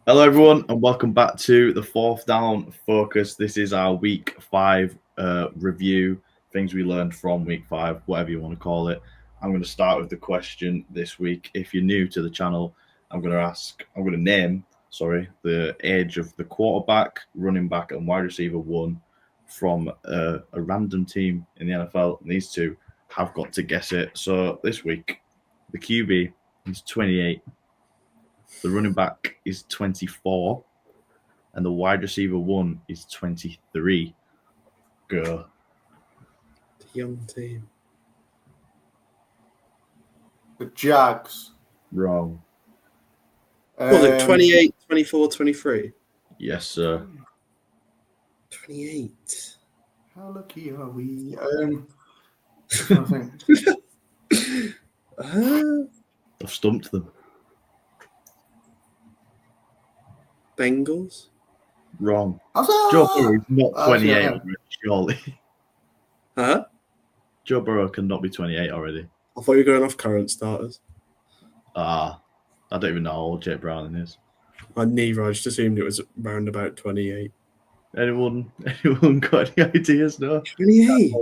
Hello, everyone, and welcome back to the Fourth Down Focus. This is our Week 5 review, things we learned from Week 5, whatever you want to call it. I'm going to start with the question this week. If you're new to the channel, I'm going to name, the age of the quarterback, running back, and wide receiver one from a random team in the NFL. And these two have got to guess it. So this week, the QB is 28. The running back is 24, and the wide receiver one is 23. Go. The young team. The Jags. Wrong. Was it 28, 24, 23? Yes, sir. 28. How lucky are we? I think. I've stumped them. Bengals? Wrong. Huzzah! Joe Burrow is not 28 yeah. already, surely. Huh? Joe Burrow cannot be 28 already. I thought you were going off current starters. I don't even know how old Jake Browning is. Neither. I just assumed it was around about 28. Anyone got any ideas? No? 28?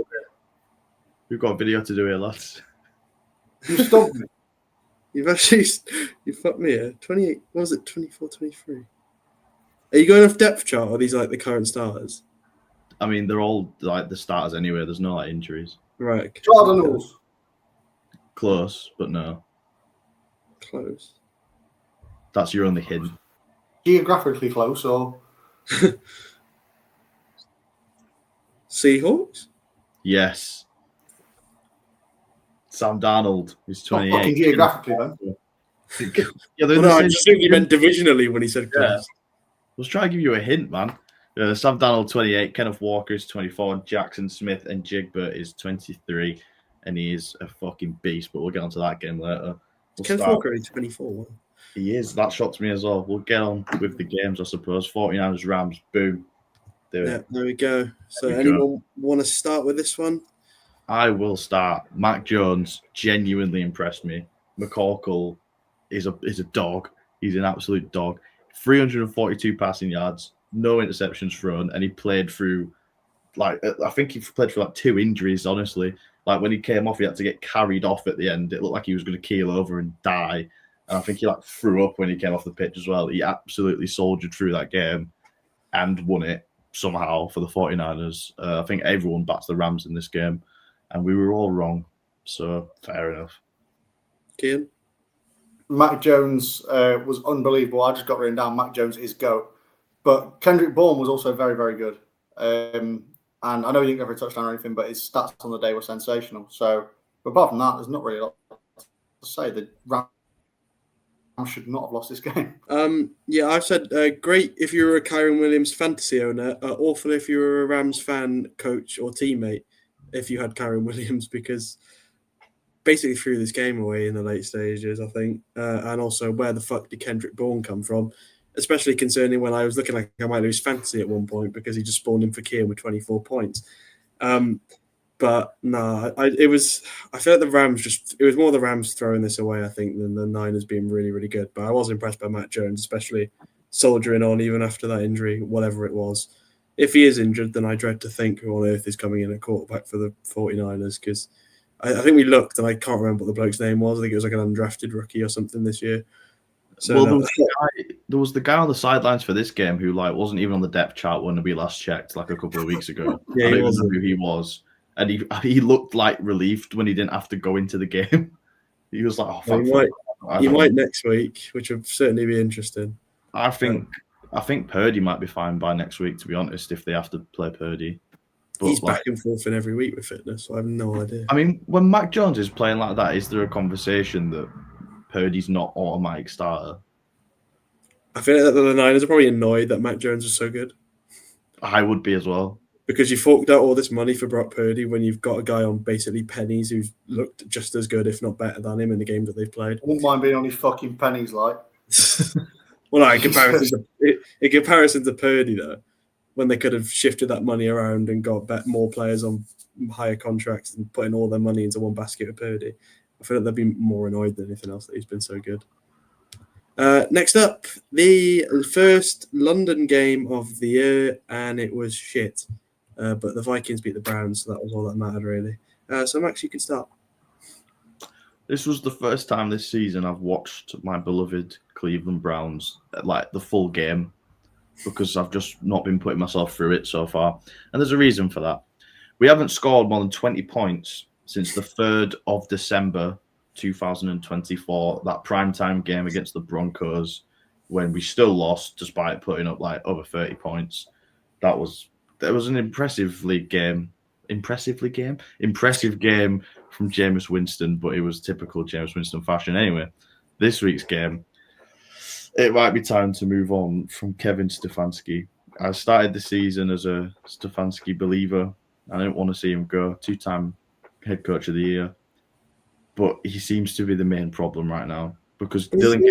We've got a video to do here, lads. You stumped me. You fucked me here. 28. What was it? 24, 23? Are you going off depth chart or are these like the current starters? I mean, they're all like the starters anyway. There's no like injuries. Right. Cardinals. Close, but no. Close. That's your only hint. Geographically close, or Seahawks? Yes. Sam Darnold is not 28. fucking geographically then. Yeah, they're Well, the no, I same- just think you meant divisionally when he said close. Yeah. I was trying to give you a hint, man. Sam Darnold, 28. Kenneth Walker is 24. Jackson Smith and Jigba is 23. And he is a fucking beast, but we'll get onto that game later. Kenneth Walker only 24. He is. That shocks me as well. We'll get on with the games, I suppose. 49ers, Rams. Boom. Do it. Yeah, there we go. So There we anyone want to start with this one? I will start. Mac Jones genuinely impressed me. McCorkle is a dog. He's an absolute dog. 342 passing yards, no interceptions thrown, and he played through, I think he played through 2 injuries, honestly. Like when he came off, he had to get carried off at the end. It looked like he was going to keel over and die. And I think he threw up when he came off the pitch as well. He absolutely soldiered through that game and won it somehow for the 49ers. I think everyone bats the Rams in this game, and we were all wrong. So fair enough. Kian? Mac Jones was unbelievable. I just got written down. Mac Jones is GOAT. But Kendrick Bourne was also very, very good. And I know he didn't go for a touchdown or anything, but his stats on the day were sensational. So, but apart from that, there's not really a lot to say. The Rams should not have lost this game. Yeah, I've said great if you're a Kyron Williams fantasy owner, awful if you're a Rams fan, coach, or teammate if you had Kyron Williams, because basically threw this game away in the late stages, I think. And also, where the fuck did Kendrick Bourne come from? Especially concerning when I was looking like I might lose fantasy at one point because he just spawned in for Kian with 24 points. But no, I feel like the Rams it was more the Rams throwing this away, I think, than the Niners being really, really good. But I was impressed by Matt Jones, especially soldiering on even after that injury, whatever it was. If he is injured, then I dread to think who on earth is coming in at quarterback for the 49ers, because I think we looked and I can't remember what the bloke's name was. I think it was like an undrafted rookie or something this year. So Well, there was the guy on the sidelines for this game who wasn't even on the depth chart when we last checked a couple of weeks ago. Yeah, I don't he even wasn't. know who he was, and he looked relieved when he didn't have to go into the game. He was like, "Oh, Well, fuck, he might next week, which would certainly be interesting. I think Purdy might be fine by next week, to be honest, if they have to play Purdy. But He's back and forth in every week with fitness, so I have no idea. I mean, when Mac Jones is playing like that, is there a conversation that Purdy's not automatic starter? I feel like the Niners are probably annoyed that Mac Jones is so good, I would be as well. because you forked out all this money for Brock Purdy when you've got a guy on basically pennies who's looked just as good, if not better than him in the games that they've played. I wouldn't mind being on his fucking pennies, like. Well, no, in comparison to Purdy, though, when they could have shifted that money around and got more players on higher contracts and putting all their money into one basket of Purdy, I feel like they'd be more annoyed than anything else that he's been so good. Next up, the first London game of the year, and it was shit. But the Vikings beat the Browns, so that was all that mattered, really. So Max, you can start. This was the first time this season I've watched my beloved Cleveland Browns like the full game because I've just not been putting myself through it so far. And there's a reason for that. We haven't scored more than 20 points since the 3rd of December 2024, that primetime game against the Broncos, when we still lost despite putting up like over 30 points. That was an impressive game from Jameis Winston, but it was typical Jameis Winston fashion. Anyway, this week's game, it might be time to move on from Kevin Stefanski. I started the season as a Stefanski believer. I didn't want to see him go, 2-time head coach of the year. But he seems to be the main problem right now because Dylan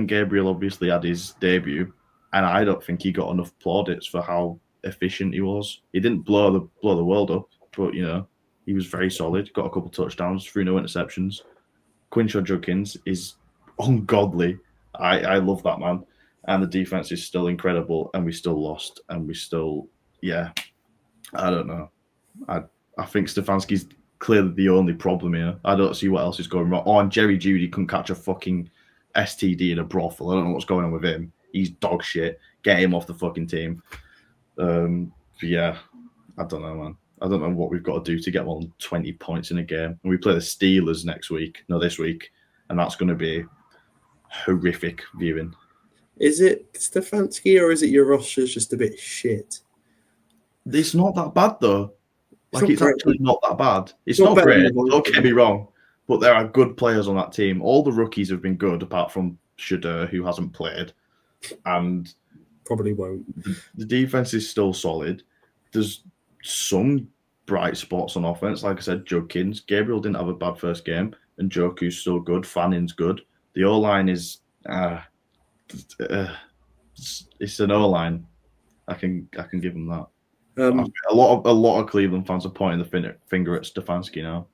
Gabriel obviously had his debut, and I don't think he got enough plaudits for how efficient he was. He didn't blow the world up, but he was very solid. Got a couple of touchdowns, 3 no interceptions. Quinshon Judkins is ungodly. I love that man, and the defense is still incredible, and we still lost, and we still I don't know. I think Stefanski's clearly the only problem here. I don't see what else is going wrong. Oh, and Jerry Jeudy couldn't catch a fucking STD in a brothel. I don't know what's going on with him. He's dog shit. Get him off the fucking team. Yeah, I don't know, man. I don't know what we've got to do to get more than 20 points in a game. And we play the Steelers this week, and that's going to be horrific viewing. Is it Stefanski or is it your roster's just a bit shit? It's not that bad, though. It's actually not that bad. It's not better great, than don't get me wrong, but there are good players on that team. All the rookies have been good, apart from Shedeur, who hasn't played. And probably won't. The defense is still solid. There's some bright spots on offense. Like I said, Judkins. Gabriel didn't have a bad first game, and Joku's still good. Fanning's good. The O-line is... it's an O-line. I can give him that. A lot of Cleveland fans are pointing the finger at Stefanski now.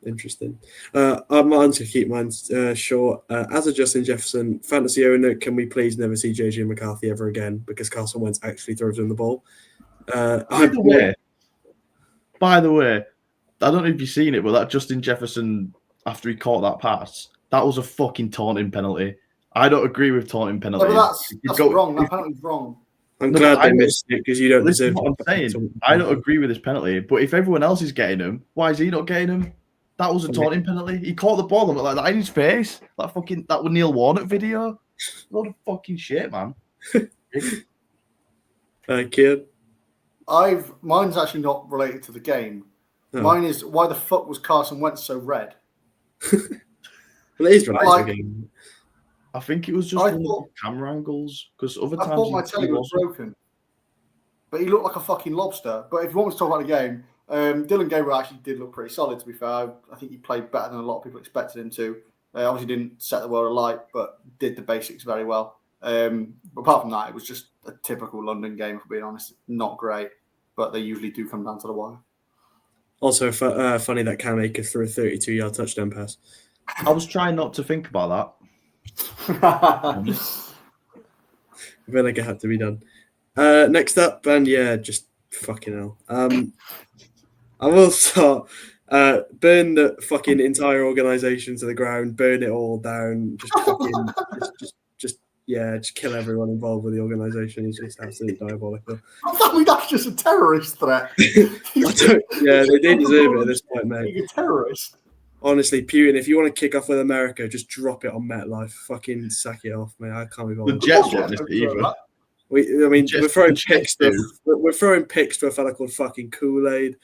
Interesting. I'm going to keep mine short. As a Justin Jefferson fantasy owner, can we please never see JJ McCarthy ever again because Carson Wentz actually throws him the ball? By the way, I don't know if you've seen it, but that Justin Jefferson, after he caught that pass, that was a fucking taunting penalty. I don't agree with taunting penalties. That's wrong. That penalty's wrong. I'm glad they missed it because you don't deserve what I'm saying. I don't agree with this penalty, but if everyone else is getting them, why is he not getting them? That was a taunting penalty. He caught the ball and like that in his face. That was Neil Warnock video. What a fucking shit, man. Kid. Mine's actually not related to the game. Oh. Mine is why the fuck was Carson Wentz so red? Well, it is related to the game. I think it was just one of the camera angles because other times I thought my telly was broken, but he looked like a fucking lobster. But if you want me to talk about the game, Dylan Gabriel actually did look pretty solid. To be fair, I think he played better than a lot of people expected him to. Obviously, didn't set the world alight, but did the basics very well. But apart from that, it was just a typical London game. For being honest, not great, but they usually do come down to the wire. Also, funny that Cam Akers threw a 32-yard touchdown pass. I was trying not to think about that. I feel like it had to be done. Next up, and just fucking hell. I will start. Burn the fucking entire organization to the ground. Burn it all down. Just fucking, just kill everyone involved with the organization. It's just absolutely diabolical. I mean, that's just a terrorist threat. They do deserve it at this point, mate. You're a terrorist. Honestly, Putin, if you want to kick off with America, just drop it on MetLife. Fucking sack it off, man. I can't be bothered. The Jets want this either. We're throwing picks. We're throwing picks to a fella called fucking Kool-Aid.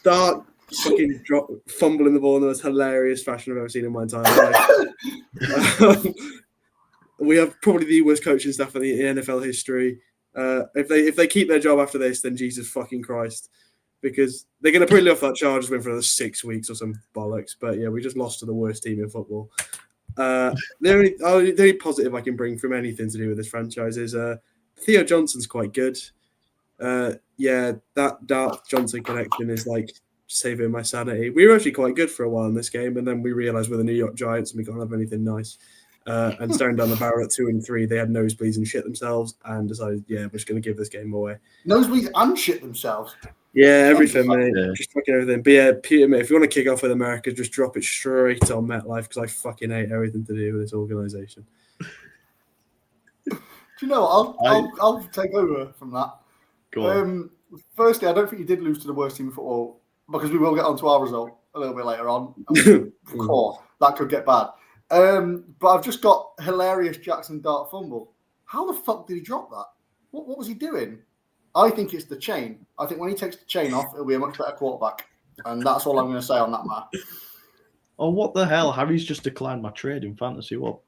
Dark fucking fumbling the ball in the most hilarious fashion I've ever seen in my entire life. We have probably the worst coaching staff in the NFL history. If they keep their job after this, then Jesus fucking Christ. Because they're going to probably off that Chargers win for another 6 weeks or some bollocks. But yeah, we just lost to the worst team in football. The only positive I can bring from anything to do with this franchise is Theo Johnson's quite good. That Dart Johnson connection is like saving my sanity. We were actually quite good for a while in this game, and then we realised we're the New York Giants and we can't have anything nice. And staring down the barrel at 2-3, they had nosebleeds and shit themselves, and decided, yeah, we're just going to give this game away. Nosebleeds and shit themselves. Yeah, everything, mate. Yeah. Just fucking everything. But yeah, Peter, mate, if you want to kick off with America, just drop it straight on MetLife because I fucking hate everything to do with this organisation. Do you know what? I'll take over from that. Go on. Firstly, I don't think you did lose to the worst team in football because we will get onto our result a little bit later on. Of course, that could get bad. But I've just got hilarious Jackson Dart fumble. How the fuck did he drop that? What was he doing? I think it's the chain. I think when he takes the chain off, it'll be a much better quarterback. And that's all I'm going to say on that matter. Oh, what the hell? Harry's just declined my trade in fantasy. What?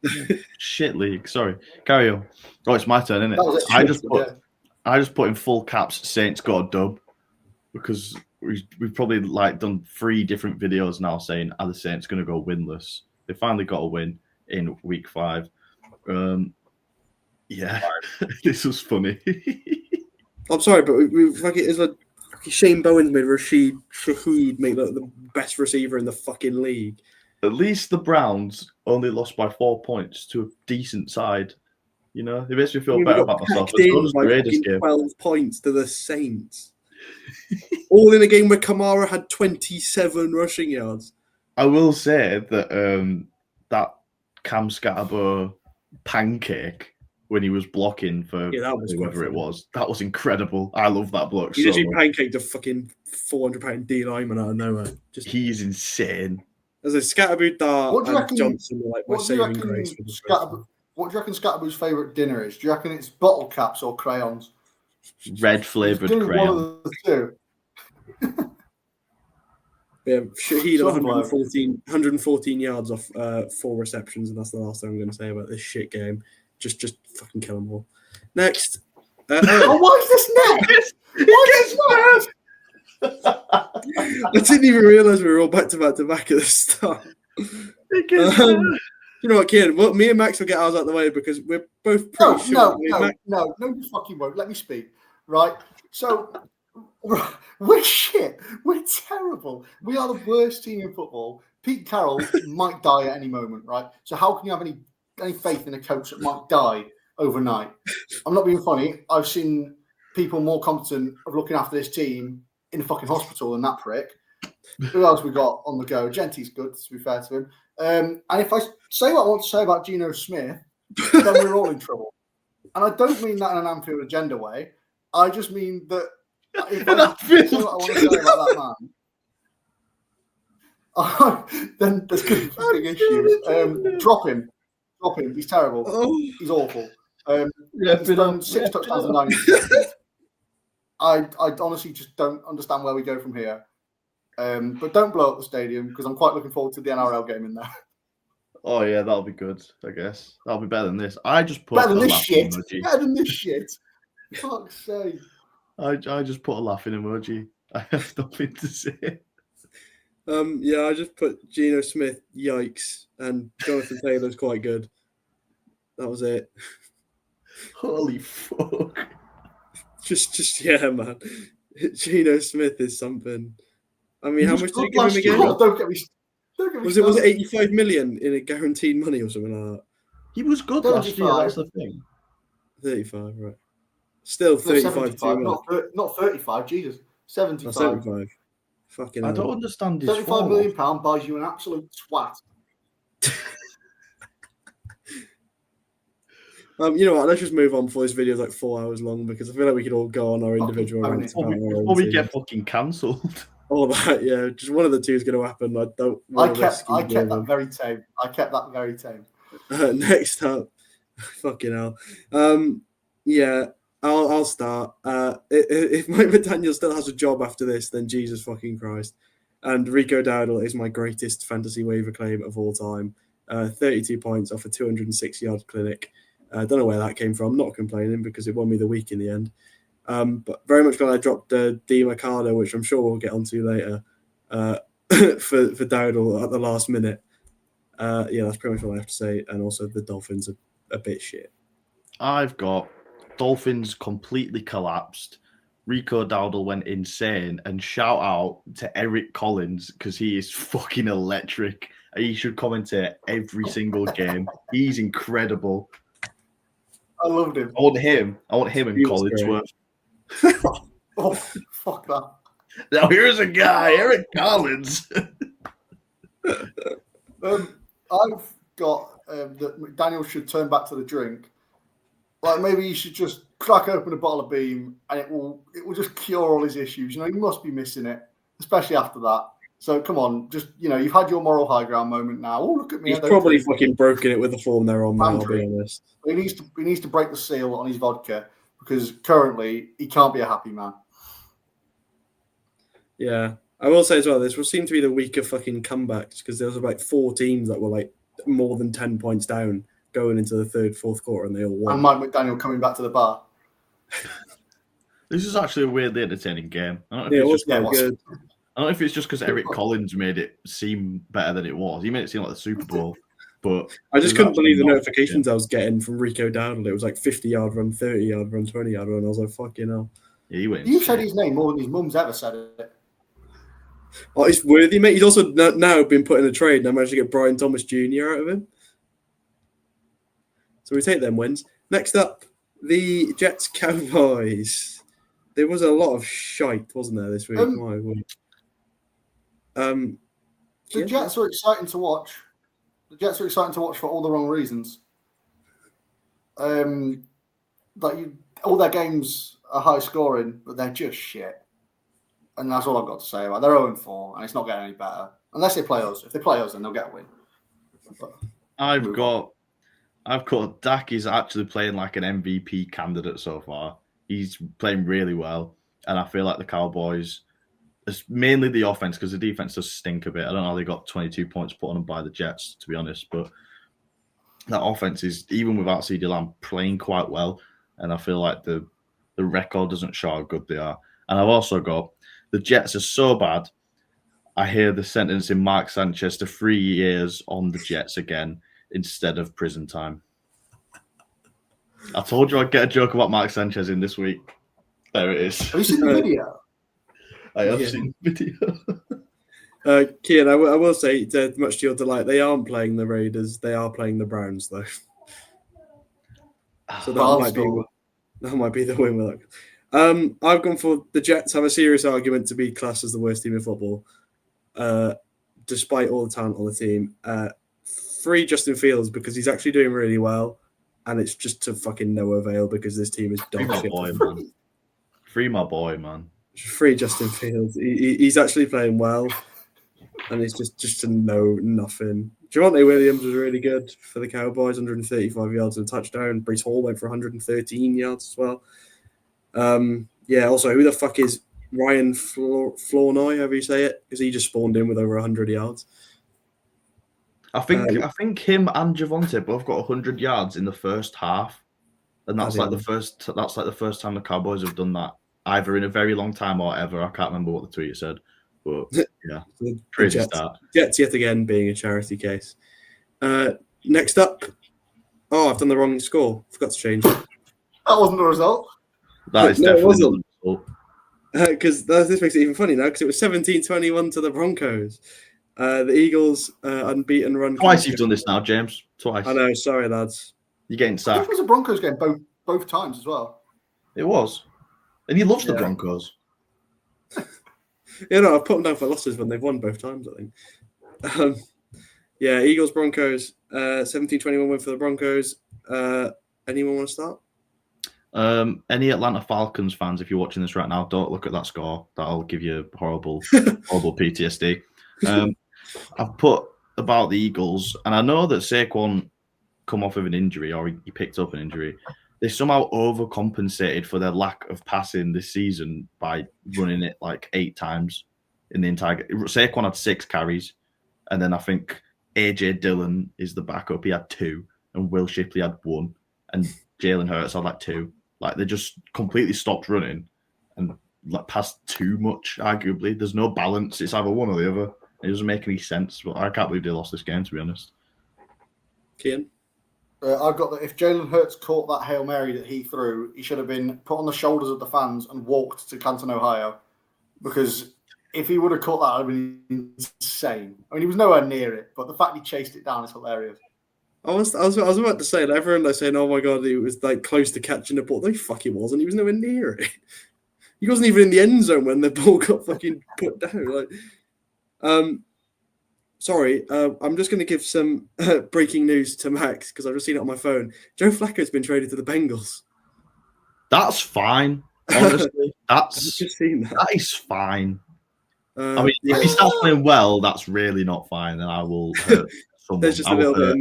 Shit league. Sorry. Carry on. Oh, it's my turn, isn't it? That was it. I just put in full caps Saints got a dub because we've probably like done 3 different videos now saying are the Saints going to go winless. They finally got a win in week 5. Yeah, this was funny. I'm sorry, but we fucking it's like Shane Bowen's made Rashid Shaheed make the best receiver in the fucking league. At least the Browns only lost by 4 points to a decent side. You know, it makes me feel better about myself. As well as the Raiders game. 12 points to the Saints. All in a game where Kamara had 27 rushing yards. I will say that that Cam Scatterbo pancake when he was blocking for whoever it was, that was incredible. I love that bloke. He literally pancaked a fucking 400-pound D lineman out of nowhere. He's insane. As a Scatterbo, Dart, and reckon, Johnson were like my saving grace. What do you reckon Scatterbo's favourite dinner is? Do you reckon it's bottle caps or crayons? Red flavoured crayon. One of the two. Yeah, Shaheed had 114 yards off 4 receptions, and that's the last thing I'm going to say about this shit game. Just fucking kill them all. Next. Why is this next? Why is this next? I didn't even realise we were all back to back at the start. You know what, Kieran? Well, me and Max will get ours out of the way because we're both pretty sure. No, you fucking won't. Let me speak. Right? So, we're shit. We're terrible. We are the worst team in football. Pete Carroll might die at any moment, right? So how can you have any faith in a coach that might die overnight? I'm not being funny. I've seen people more competent of looking after this team in a fucking hospital than that prick. Who else we got on the go? Genty's good, to be fair to him. And if I say what I want to say about Geno Smith, then we're all in trouble. And I don't mean that in an Anfield agenda way. I just mean that if I say what I want to say about that man, then there's going to be a big issue. Drop him. He's terrible. He's awful. He's done 6 touchdowns and 9 interceptions. I honestly just don't understand where we go from here. But don't blow up the stadium because I'm quite looking forward to the NRL game in there. Oh yeah, that'll be good. I guess that'll be better than this. I just put better than this shit. Better than this shit. Fuck's sake. I just put a laughing emoji. I have nothing to say. Yeah, I just put Geno Smith, yikes, and Jonathan Taylor's quite good. That was it. Holy fuck. Just yeah, man. Geno Smith is something. I mean, how much did you give him again? Don't get me was it 85 million in a guaranteed money or something like that? He was good last year, that's the thing. 35, right. Still 35 not 35, Jesus. 75. 75. Fucking I don't understand his £75 million buys you an absolute twat. You know what? Let's just move on before this video is like 4 hours long because I feel like we could all go on our individual rants. Before we get fucking cancelled. All that, yeah. Just one of the two is going to happen. I kept that very tame. Next up, fucking hell. Yeah, I'll start. If Mike McDaniel still has a job after this, then Jesus fucking Christ. And Rico Dowdle is my greatest fantasy waiver claim of all time. 32 points off a 206-yard clinic. I don't know where that came from. Not complaining because it won me the week in the end. But very much glad I dropped Di Mercado, which I'm sure we'll get onto later, for Dowdle at the last minute. Yeah, that's pretty much all I have to say. And also the Dolphins are a bit shit. I've got Dolphins completely collapsed. Rico Dowdle went insane, and shout out to Eric Collins because he is fucking electric. He should commentate every single game. He's incredible. I loved him. I want him and He was Collinsworth. Oh, fuck that. Now here's a guy, Eric Collins. I've got that McDaniel should turn back to the drink. Like maybe he should just crack open a bottle of Beam and it will just cure all his issues. You know, he must be missing it, especially after that. So come on, just you've had your moral high ground moment now. Oh, look at me! He's probably fucking broken it with the form they're on. I'll be honest. He needs to break the seal on his vodka because currently he can't be a happy man. Yeah, I will say as well, this will seem to be the weaker fucking comebacks because there was like 4 teams that were like more than 10 points down going into the third, fourth quarter, and they all won. And Mike McDaniel coming back to the bar. This is actually a weirdly entertaining game. I don't know if Yeah, it it's was just quite good. I don't know if it's just because Eric Collins made it seem better than it was. He made it seem like the Super Bowl, but I just it was couldn't believe the actually not. notifications I was getting from Rico Dowdle. It was like 50-yard run, 30-yard run, 20-yard run. I was like, fucking hell. Yeah, he went. You said his name more than his mum's ever said it. Oh, he's worthy, mate. He's also now been put in a trade, and I managed to get Brian Thomas Jr. out of him. So we take them wins. Next up, the Jets Cowboys. There was a lot of shite, wasn't there, this week? My word. The Jets are exciting to watch. The Jets are exciting to watch for all the wrong reasons. All their games are high scoring, but they're just shit. And that's all I've got to say about it. They're 0-4, and it's not getting any better. Unless they play us. If they play us, then they'll get a win. But I've got Dak is actually playing like an MVP candidate so far. He's playing really well, and I feel like the Cowboys, it's mainly the offense because the defense does stink a bit. I don't know how they got 22 points put on them by the Jets, to be honest, but that offense is, even without CeeDee Lamb, playing quite well, and I feel like the record doesn't show how good they are. And I've also got the Jets are so bad. I hear the sentence in Mark Sanchez to 3 years on the Jets again instead of prison time. I told you I'd get a joke about Mark Sanchez in this week. There it is. have you seen the video? I have seen the video. Kian, I will say, much to your delight, they aren't playing the Raiders. They are playing the Browns, though. So that might be the win with that. I've gone for the Jets have a serious argument to be classed as the worst team in football, despite all the talent on the team. Free Justin Fields because he's actually doing really well, and it's just to fucking no avail because this team is dog shit. Free my boy, man. Free Justin Fields. He's actually playing well, and it's just to know nothing. Javonte Williams was really good for the Cowboys, 135 yards and a touchdown. Breece Hall went for 113 yards as well. Also, who the fuck is Ryan Flournoy, however you say it? Because he just spawned in with over 100 yards. I think him and Javonte both got 100 yards in the first half, and that's like the first time the Cowboys have done that, either in a very long time or ever. I can't remember what the tweet said, but yeah, crazy start. Jets yet again being a charity case. Next up, I've done the wrong score. Forgot to change it. That wasn't the result. That is definitely the result. Because this makes it even funny now because it was 17-21 to the Broncos. The Eagles unbeaten run. Twice you've done this now, James. Twice. I know. Sorry, lads. You're getting I sacked. think it was a Broncos game both times as well. It was. And he loves the Broncos. I've put them down for losses when they've won both times, I think. Eagles, Broncos, 17-21 win for the Broncos. Anyone want to start? Any Atlanta Falcons fans, if you're watching this right now, don't look at that score. That'll give you horrible PTSD. I've put about the Eagles, and I know that Saquon come off of an injury, or he picked up an injury. They somehow overcompensated for their lack of passing this season by running it like 8 times in the entire game. Saquon had 6 carries, and then I think AJ Dillon is the backup. He had 2, and Will Shipley had 1, and Jalen Hurts had like 2. Like they just completely stopped running and like passed too much. Arguably, there's no balance. It's either one or the other. It doesn't make any sense. But I can't believe they lost this game, to be honest. Kian? I've got that if Jalen Hurts caught that Hail Mary that he threw, he should have been put on the shoulders of the fans and walked to Canton, Ohio. Because if he would have caught that, it would have been insane. I mean, he was nowhere near it, but the fact he chased it down is hilarious. I was about to say, everyone like saying, "Oh my god, he was like close to catching the ball." No, fuck, he wasn't. He was nowhere near it. He wasn't even in the end zone when the ball got fucking put down. Sorry, I'm just going to give some breaking news to Max because I've just seen it on my phone. Joe Flacco's been traded to the Bengals. That's fine. Honestly, I've just seen that. That is fine. I mean, if he starts playing well, that's really not fine. Then I will hurt someone. There's just a little bit of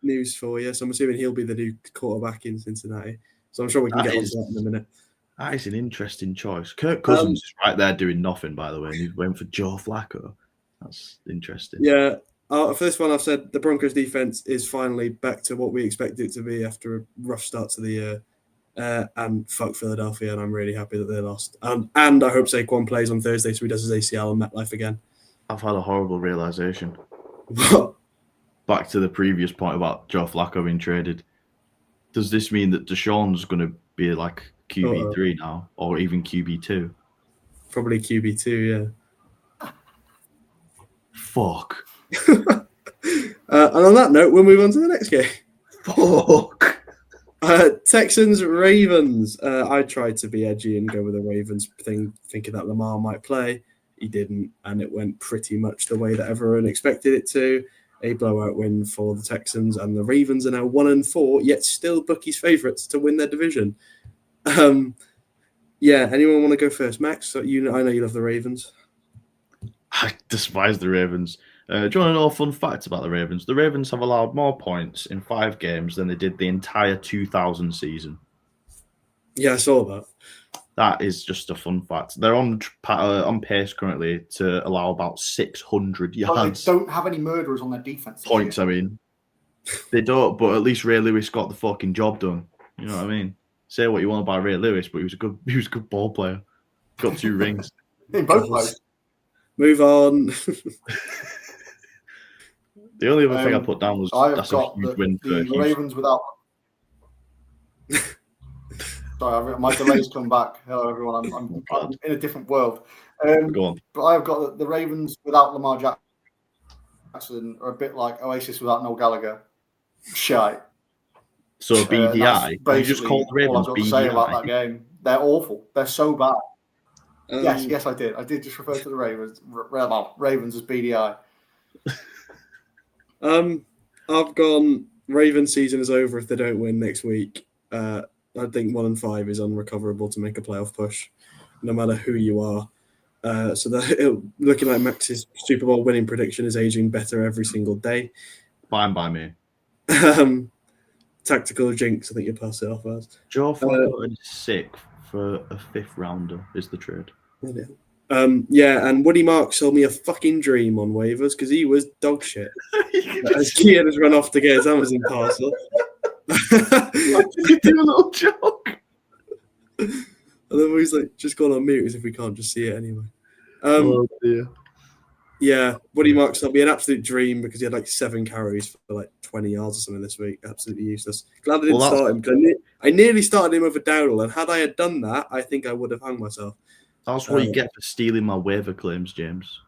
news for you. So I'm assuming he'll be the new quarterback in Cincinnati. So I'm sure we can get onto that in a minute. That is an interesting choice. Kirk Cousins is right there doing nothing, by the way, and he's waiting for Joe Flacco. That's interesting. Yeah. For this one, I've said the Broncos defense is finally back to what we expected it to be after a rough start to the year. And fuck Philadelphia, and I'm really happy that they lost. And I hope Saquon plays on Thursday so he does his ACL on MetLife again. I've had a horrible realization. What? Back to the previous point about Joe Flacco being traded. Does this mean that Deshaun's going to be like QB3 now, or even QB2? Probably QB2, yeah. Fuck. And on that note, we'll move on to the next game. Fuck. Texans, Ravens. I tried to be edgy and go with the Ravens thing, thinking that Lamar might play. He didn't, and it went pretty much the way that everyone expected it to. A blowout win for the Texans, and the Ravens are now 1-4, yet still bookies' favourites to win their division. Yeah, anyone want to go first, Max? I know you love the Ravens. I despise the Ravens. Do you want to know a fun fact about the Ravens? The Ravens have allowed more points in 5 games than they did the entire 2000 season. Yeah, I saw that. That is just a fun fact. They're on pace currently to allow about 600 yards. But they don't have any murderers on their defense. Points, I mean. They don't, but at least Ray Lewis got the fucking job done. You know what I mean? Say what you want about Ray Lewis, but he was a good ball player. Got 2 rings. In both ways. Move on. The only other thing I put down was that's a huge win for the Ravens without. Sorry, my delay's come back. Hello, everyone. I'm in a different world. Go on. But I've got the Ravens without Lamar Jackson are a bit like Oasis without Noel Gallagher. Shite. So BDI. You just called the Ravens all I've got BDI. to say about that game. They're awful. They're so bad. Yes, I did. I did just refer to the Ravens. Ravens as BDI. I've gone Ravens season is over if they don't win next week. I think 1-5 is unrecoverable to make a playoff push, no matter who you are. So looking like Max's Super Bowl winning prediction is aging better every single day. Fine by me. Tactical jinx, I think you pass it off as. Joe Flacco is sick for a 5th rounder is the trade. Yeah, and Woody Marks sold me a fucking dream on waivers because he was dog shit. As Kian has run off to get his Amazon parcel. You do a little joke. And then he's like, just gone on mute as if we can't just see it anyway. Oh dear. Yeah, Woody Marks sold me an absolute dream because he had like 7 carries for like 20 yards or something this week. Absolutely useless. Glad I didn't start him because I nearly started him over Dowdle, and had I had done that, I think I would have hung myself. That's what you get for stealing my waiver claims, James.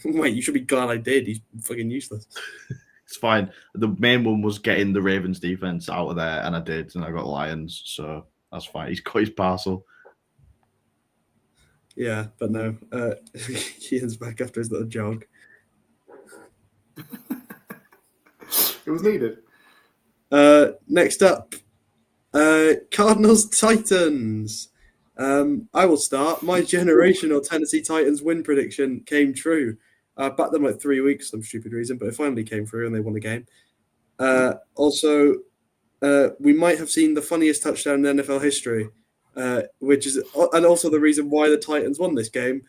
Wait, you should be glad I did. He's fucking useless. It's fine. The main one was getting the Ravens defense out of there, and I did, and I got Lions, so that's fine. He's got his parcel. Yeah, but no. Ian's back after his little jog. It was needed. Next up, Cardinals Titans. I will start. My generational Tennessee Titans win prediction came true. I backed them like 3 weeks for some stupid reason, but it finally came through and they won the game. Also, we might have seen the funniest touchdown in NFL history, which is, and also the reason why the Titans won this game,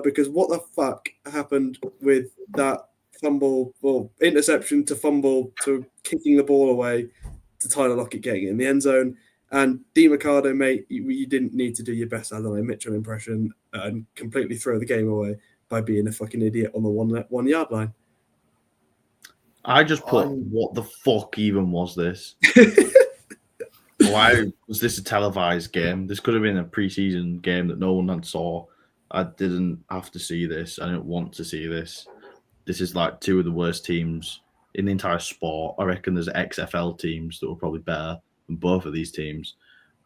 because what the fuck happened with that fumble or interception to fumble to kicking the ball away to Tyler Lockett getting it in the end zone. And DeMarcado, mate, you didn't need to do your best Adonai Mitchell impression and completely throw the game away by being a fucking idiot on the 1 yard line. I just put, I'm- what the fuck even was this? Why was this a televised game? This could have been a preseason game that no one had saw. I didn't have to see this. I didn't want to see this. This is like two of the worst teams in the entire sport. I reckon there's XFL teams that were probably better than both of these teams.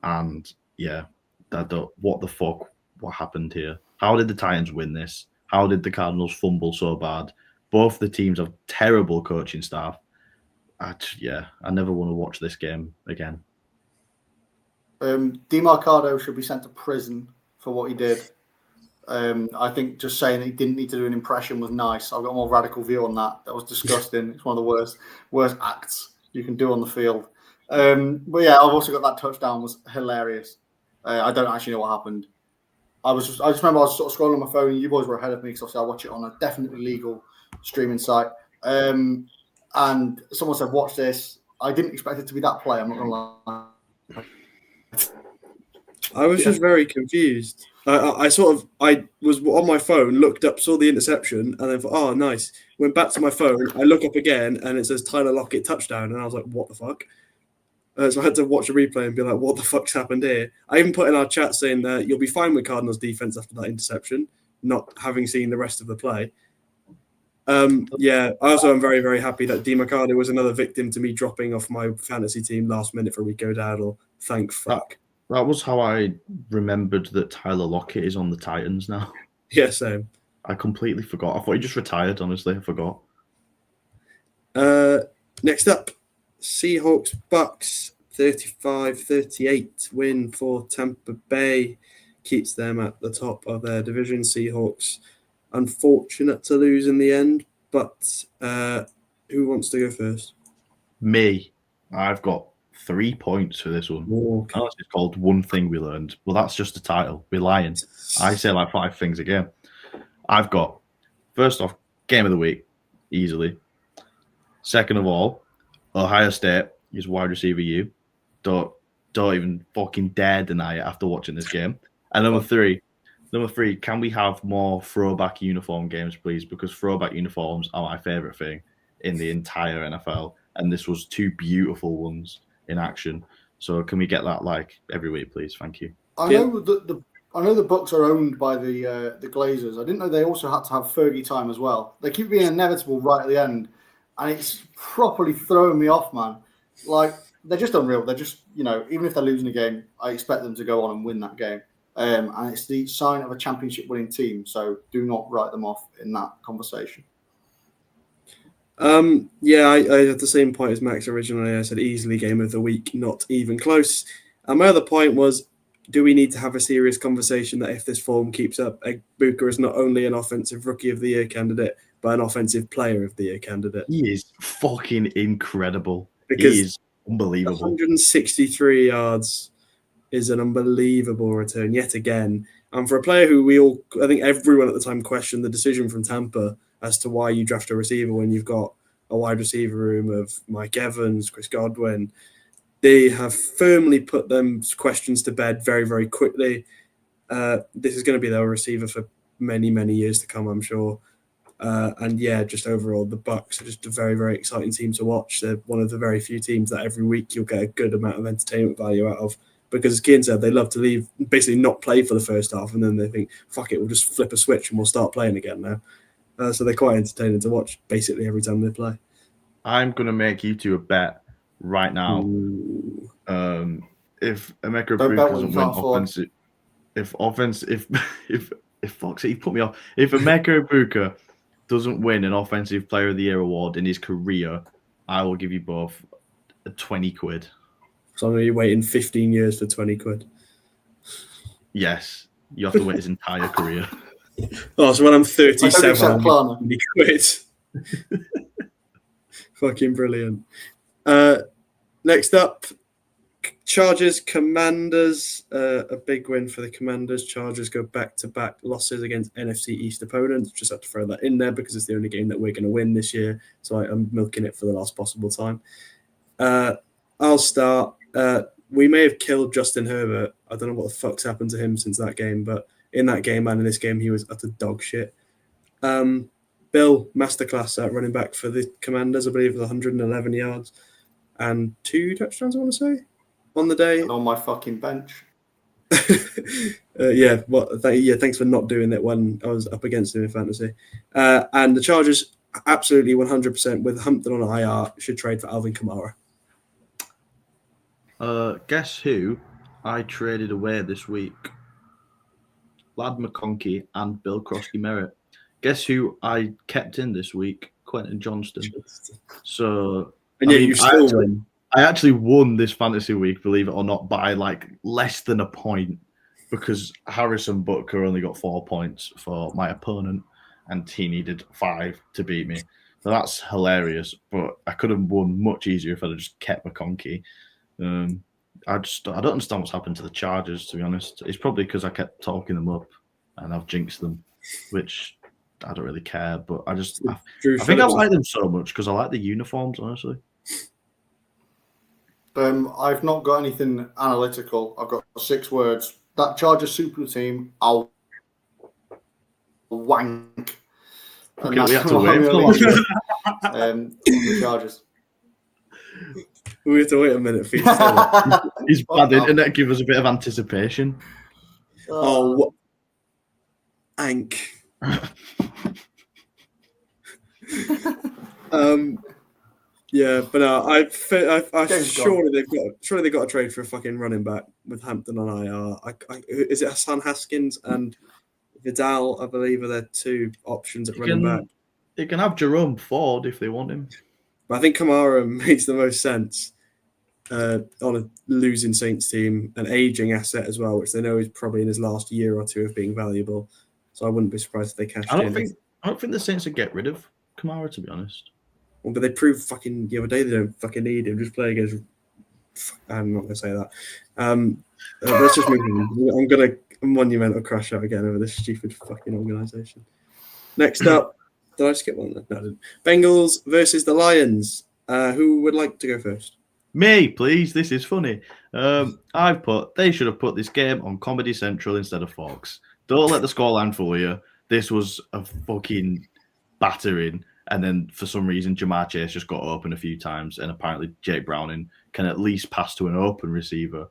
And yeah, what the fuck? What happened here? How did the Titans win this? How did the Cardinals fumble so bad? Both the teams have terrible coaching staff. I never want to watch this game again. DeMarcado should be sent to prison for what he did. I think just saying that he didn't need to do an impression was nice. I've got a more radical view on that. That was disgusting. It's one of the worst acts you can do on the field. But yeah, I've also got that touchdown was hilarious. I don't actually know what happened. I just remember I was sort of scrolling on my phone and you boys were ahead of me because obviously I watch it on a definitely legal streaming site. And someone said, watch this. I didn't expect it to be that play. I'm not going to lie. I was just very confused. I was on my phone, looked up, saw the interception, and then thought, oh, nice. Went back to my phone. I look up again, and it says Tyler Lockett touchdown, and I was like, what the fuck? So I had to watch a replay and be like, what the fuck's happened here? I even put in our chat saying that you'll be fine with Cardinals defense after that interception, not having seen the rest of the play. I also am very, very happy that DeMarcado was another victim to me dropping off my fantasy team last minute for Rico Dowdle. Thank fuck. That was how I remembered that Tyler Lockett is on the Titans now. Yeah, same. I completely forgot. I thought he just retired, honestly. I forgot. Next up, Seahawks Bucks 35-38 win for Tampa Bay. Keeps them at the top of their division. Seahawks unfortunate to lose in the end, but who wants to go first? Me. I've got 3 points for this one. Okay. It's called One Thing We Learned. Well, that's just a title. We're lying. I say like 5 things again. I've got, first off, game of the week, easily. Second of all, Ohio State is wide receiver U. Don't even fucking dare deny it after watching this game. And number three, can we have more throwback uniform games, please? Because throwback uniforms are my favorite thing in the entire NFL. And this was 2 beautiful ones in action. So can we get that like every week, please? Thank you. I know the Bucks are owned by the Glazers. I didn't know they also had to have Fergie time as well. They keep being inevitable right at the end, and it's properly throwing me off, man. Like, they're just unreal. They're just, even if they're losing a game, I expect them to go on and win that game. And it's the sign of a championship-winning team. So do not write them off in that conversation. I had the same point as Max originally. I said easily game of the week, not even close. And my other point was, do we need to have a serious conversation that if this form keeps up, Egbuka is not only an offensive rookie of the year candidate, but an offensive player of the year candidate? He is fucking incredible. Because he is unbelievable. 163 yards is an unbelievable return yet again. And for a player who I think everyone at the time questioned the decision from Tampa as to why you draft a receiver when you've got a wide receiver room of Mike Evans, Chris Godwin. They have firmly put them questions to bed very, very quickly. This is going to be their receiver for many, many years to come, I'm sure. Just overall, the Bucks are just a very, very exciting team to watch. They're one of the very few teams that every week you'll get a good amount of entertainment value out of. Because as Kian said, they love to leave, basically not play for the first half, and then they think, fuck it, we'll just flip a switch and we'll start playing again now. So they're quite entertaining to watch basically every time they play. I'm going to make you two a bet right now. If Emeka Egbuka doesn't win Foxy put me off. If Emeka Egbuka doesn't win an Offensive Player of the Year award in his career, I will give you both 20 quid. So I'm going to be waiting 15 years for 20 quid. Yes, you have to wait his entire career. Oh, so when I'm 37, I'll 20 quid. Fucking brilliant. Next up, Chargers, Commanders. A big win for the Commanders. Chargers go back-to-back losses against NFC East opponents. Just have to throw that in there because it's the only game that we're going to win this year. So I'm milking it for the last possible time. I'll start. We may have killed Justin Herbert. I don't know what the fuck's happened to him since that game, but in that game and in this game, he was utter dog shit. Bill, masterclass at running back for the Commanders, I believe, with 111 yards and 2 touchdowns, I want to say, on the day. And on my fucking bench. Thanks for not doing that when I was up against him in fantasy. And the Chargers, absolutely 100% with Hampton on IR, should trade for Alvin Kamara. Guess who I traded away this week? Lad McConkey and Bill Crosby Merritt. Guess who I kept in this week? Quentin Johnston. So, and yet you still win. I actually won this fantasy week, believe it or not, by like less than a point because Harrison Butker only got 4 points for my opponent and he needed 5 to beat me. So that's hilarious, but I could have won much easier if I'd have just kept McConkey. I don't understand what's happened to the Chargers, to be honest. It's probably because I kept talking them up and I've jinxed them, which I don't really care. But I think I like them so much because I like the uniforms, honestly. I've not got anything analytical. I've got 6 words. That Chargers super team, I'll wank. Okay, we have to wait for the Chargers. We have to wait a minute for you to say that. His bad internet give us a bit of anticipation. Oh, Ank. Yeah, but I surely they've got to trade for a fucking running back with Hampton on IR. Is it Hassan Haskins and Vidal? I believe are their 2 options at running back. They can have Jerome Ford if they want him. But I think Kamara makes the most sense on a losing Saints team, an aging asset as well, which they know is probably in his last year or 2 of being valuable. So I wouldn't be surprised if they cashed in. I don't think the Saints would get rid of Kamara, to be honest. Well, but they proved fucking the other day they don't fucking need him. Just play against. I'm not going to say that. Let's just move on. I'm going to monumental crash out again over this stupid fucking organisation. Next up, did I skip one? No, I didn't. Bengals versus the Lions. Who would like to go first? Me, please. This is funny. They should have put this game on Comedy Central instead of Fox. Don't let the scoreline fool you. This was a fucking battering. And then for some reason, Jamar Chase just got open a few times. And apparently Jake Browning can at least pass to an open receiver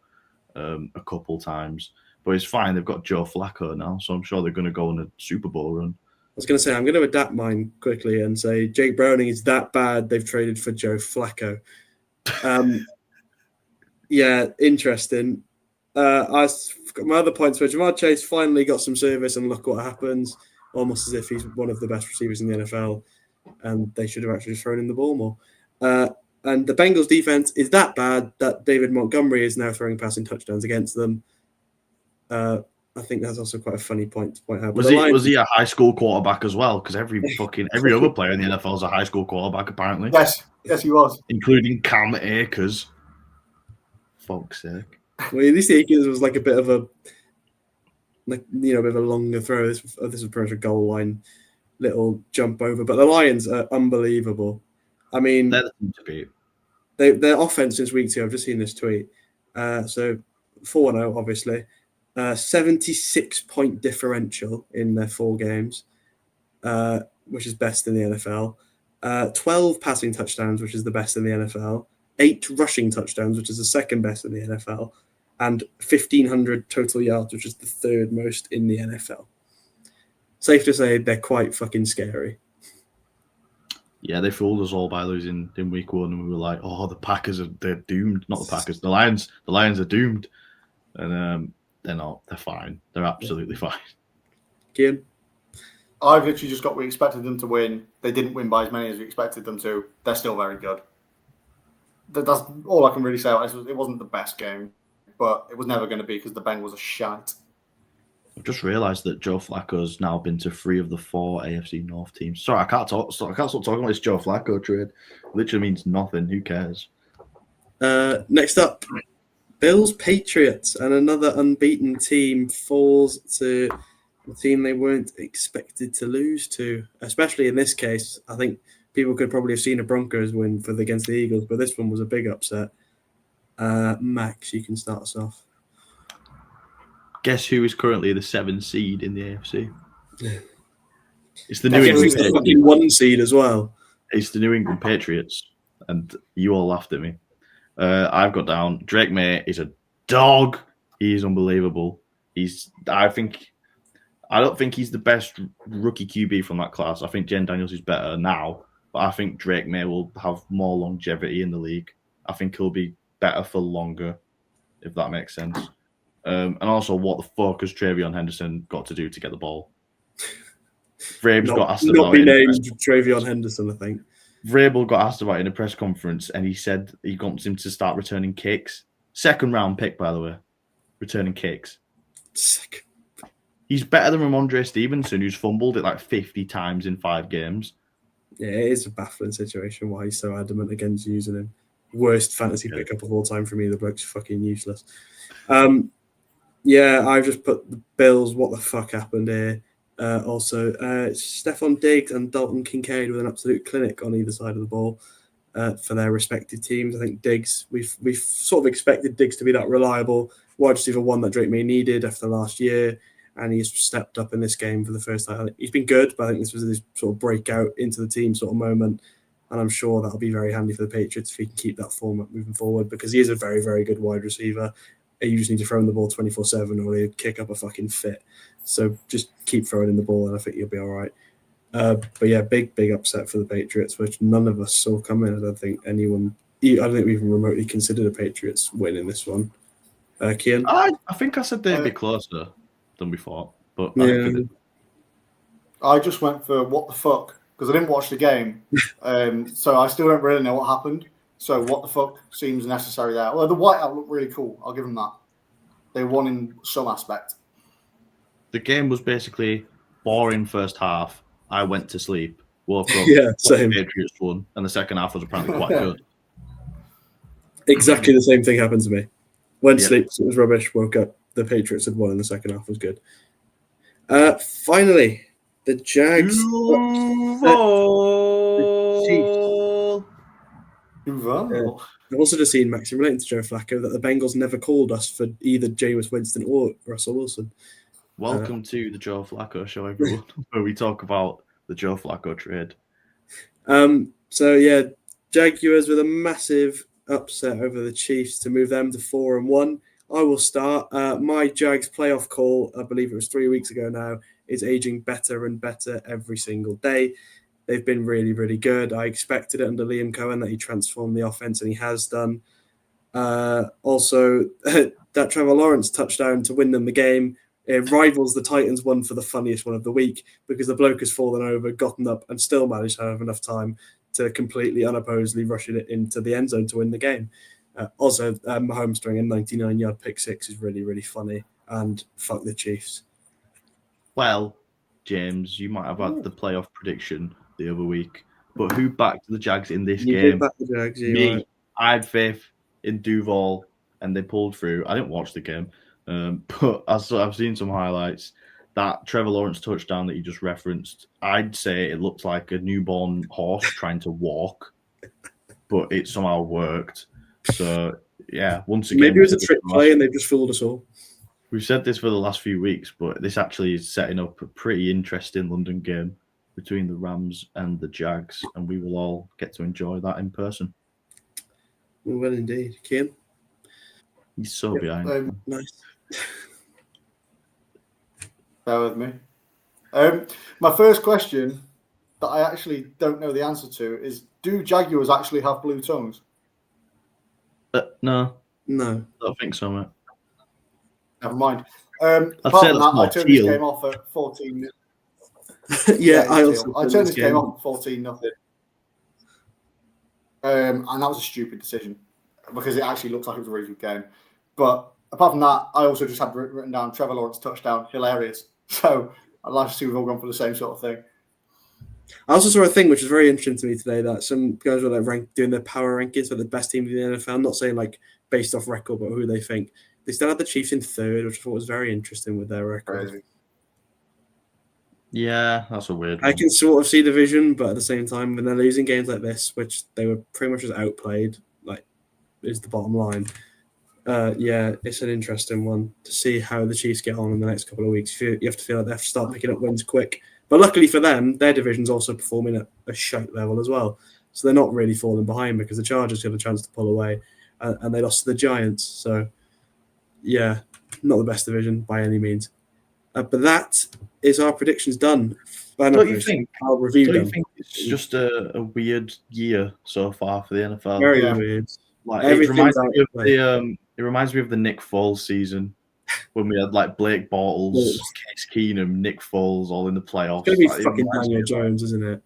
a couple times. But it's fine. They've got Joe Flacco now. So I'm sure they're going to go on a Super Bowl run. I was going to say, I'm going to adapt mine quickly and say Jake Browning is that bad they've traded for Joe Flacco. Yeah, interesting. My other points were Jamar Chase finally got some service and look what happens. Almost as if he's one of the best receivers in the NFL. And they should have actually thrown him the ball more. And the Bengals defense is that bad that David Montgomery is now throwing passing touchdowns against them. I think that's also quite a funny point to point out. Was he a high school quarterback as well? Because every other player in the NFL is a high school quarterback, apparently. Yes, he was, including Cam Akers. Fuck's sake. Well, at least Akers was like a bit of a longer throw. This was pretty much a goal line. Little jump over, but the Lions are unbelievable. I mean, they're the team to beat. Their offense since week 2. I've just seen this tweet. So 4-0, obviously, 76-point differential in their 4 games, which is best in the NFL. 12 passing touchdowns, which is the best in the NFL. 8 rushing touchdowns, which is the second best in the NFL, and 1,500 total yards, which is the 3rd most in the NFL. Safe to say they're quite fucking scary. Yeah, they fooled us all by losing in week 1, and we were like, "Oh, the Packers they're doomed." Not the Packers, the Lions. The Lions are doomed, and they're not. They're fine. They're absolutely fine. Kian? I've literally just got. We expected them to win. They didn't win by as many as we expected them to. They're still very good. That's all I can really say. It wasn't the best game, but it was never going to be because the Bengals are shite. I've just realised that Joe Flacco's now been to 3 of the 4 AFC North teams. Sorry, I can't stop talking about this Joe Flacco trade. It literally means nothing. Who cares? Next up, Bills Patriots, and another unbeaten team falls to the team they weren't expected to lose to. Especially in this case, I think people could probably have seen a Broncos win against the Eagles, but this one was a big upset. Max, you can start us off. Guess who is currently the 7th seed in the AFC? It's the New He's England the Patriots. fucking 1 seed as well. It's the New England Patriots, and you all laughed at me. I've got down Drake May is a dog. He's unbelievable. I don't think he's the best rookie QB from that class. I think Jen Daniels is better now, but I think Drake May will have more longevity in the league. I think he'll be better for longer, if that makes sense. And also, what the fuck has Travion Henderson got to do to get the ball? Vrabel got asked Not about be it. named Travion Henderson, I think. Vrabel got asked about it in a press conference, and he said he wants him to start returning kicks. Second round pick, by the way, returning kicks. Sick. He's better than Ramondre Stevenson, who's fumbled it like 50 times in 5 games. Yeah, it is a baffling situation why he's so adamant against using him. Worst fantasy pickup of all time for me. The bloke's fucking useless. Yeah, I've just put the Bills. What the fuck happened here? Also, Stephon Diggs and Dalton Kincaid with an absolute clinic on either side of the ball for their respective teams. I think Diggs, we've sort of expected Diggs to be that reliable wide receiver one that Drake May needed after last year, and he's stepped up in this game for the first time. He's been good, but I think this was his sort of breakout into the team sort of moment, and I'm sure that'll be very handy for the Patriots if he can keep that form up moving forward, because he is a very, very good wide receiver. You just need to throw him the ball 24/7 or he'll kick up a fucking fit. So just keep throwing in the ball and I think you'll be all right. But yeah, big upset for the Patriots, which none of us saw coming. I don't think we even remotely considered a Patriots win in this one. Kian? I think I said they'd be closer than we thought. But I just went for what the fuck, because I didn't watch the game. So I still don't really know what happened. So what the fuck seems necessary there. Well, the whiteout looked really cool. I'll give them that. They won in some aspect. The game was basically boring first half. I went to sleep, woke up, yeah, same. the Patriots won, and the second half was apparently quite good. Exactly the same thing happened to me. Went to sleep, it was rubbish, woke up, the Patriots had won and the second half was good. Finally, the Jags. I've also just seen, Max, relating to Joe Flacco, that the Bengals never called us for either Jameis Winston or Russell Wilson. Welcome to the Joe Flacco show, everyone, where we talk about the Joe Flacco trade. So yeah, Jaguars with a massive upset over the Chiefs to move them to 4-1. I will start. My Jags playoff call, I believe it was 3 weeks ago now, is aging better and better every single day. They've been really, really good. I expected it under Liam Cohen that he transformed the offense, and he has done. Also, that Trevor Lawrence touchdown to win them the game, it rivals the Titans one for the funniest one of the week, because the bloke has fallen over, gotten up, and still managed to have enough time to completely unopposedly rush it into the end zone to win the game. Also, Mahomes throwing a 99-yard pick six is really, really funny. And fuck the Chiefs. Well, James, you might have had the playoff prediction the other week, but who backed the Jags in this game? Did back the Jags, Me. right. I had faith in Duval, and they pulled through. I didn't watch the game, but I've seen some highlights. That Trevor Lawrence touchdown that you just referenced, I'd say it looked like a newborn horse trying to walk, but it somehow worked. So, yeah, once again... Maybe it was a trick play and they've just fooled us all. We've said this for the last few weeks, but this actually is setting up a pretty interesting London game between the Rams and the Jags, and we will all get to enjoy that in person. Well, indeed. Kian? He's so behind. Nice. Bear with me. My first question that I actually don't know the answer to is, do Jaguars actually have blue tongues? No. No. I don't think so, mate. Never mind. I'd Apart say from that's that, more I turned teal. this game off at 14. I turned this game off at 14-0. And that was a stupid decision because it actually looks like it was a really good game. But apart from that, I also just had written down Trevor Lawrence touchdown, hilarious. So I'd like to see we've all gone for the same sort of thing. I also saw a thing which was very interesting to me today, that some guys were like doing their power rankings for the best team in the NFL. I'm not saying like based off record, but who they think. They still had the Chiefs in third, which I thought was very interesting with their record. Crazy. Yeah, that's a weird one. I can sort of see the vision, but at the same time, when they're losing games like this, which they were pretty much just outplayed, like, is the bottom line. Yeah, it's an interesting one to see how the Chiefs get on in the next couple of weeks. You have to feel like they have to start picking up wins quick, But luckily for them, their division's also performing at a shite level as well. So they're not really falling behind because the Chargers had a chance to pull away and they lost to the Giants. So, yeah, not the best division by any means. But that is our predictions done. Don't you think? Our review Don't done. you think it's just a weird year so far for the NFL? Very Yeah. weird. Like it Everything's reminds out me of of it reminds me of the Nick Foles season when we had like Blake Bortles, Case Keenum, Nick Foles all in the playoffs. It's going to be Like, it fucking reminds me Daniel of that. Jones, isn't it?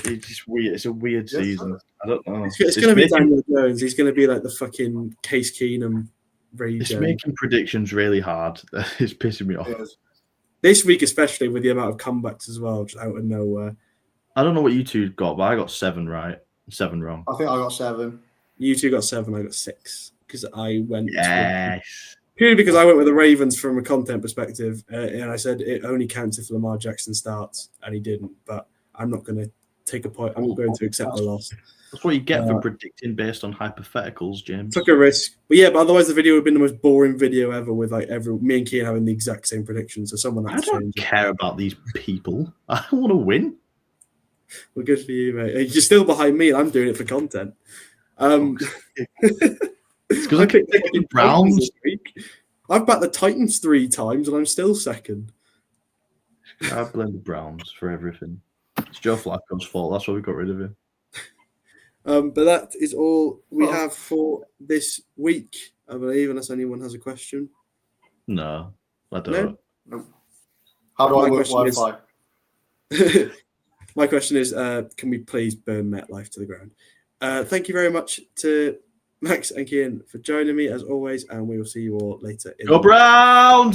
It's just weird. It's a weird Yes, season. I don't know. It's going to be Daniel Jones. He's going to be like the fucking Case Keenum It's regen. making predictions really hard. It's pissing me off. Yes. This week, especially with the amount of comebacks as well, just out of nowhere. I don't know what you two got, but I got 7 right, 7 wrong. I think I got 7. You two got 7, I got 6. Because I went Yes. purely because I went with the Ravens from a content perspective, and I said it only counts if Lamar Jackson starts, and he didn't. But I'm not going to take a point. I'm not going to accept the loss. That's what you get for predicting based on hypotheticals, James. Took a risk, but yeah. But otherwise, the video would have been the most boring video ever, with like me and Kian having the exact same predictions. So someone I had to don't change it. care about these people. I want to win. Well, good for you, mate. You're still behind me. And I'm doing it for content. It's because I picked the Browns. this week. I've backed the Titans 3 times, and I'm still second. I blame the Browns for everything. It's Joe Flacco's fault. That's why we got rid of him. But that is all we have for this week, I believe, unless anyone has a question. No, I don't. No. How do I My work question is- Wi-Fi? My question is, can we please burn MetLife to the ground? Thank you very much to Max and Kian for joining me, as always, and we will see you all later. Go Browns!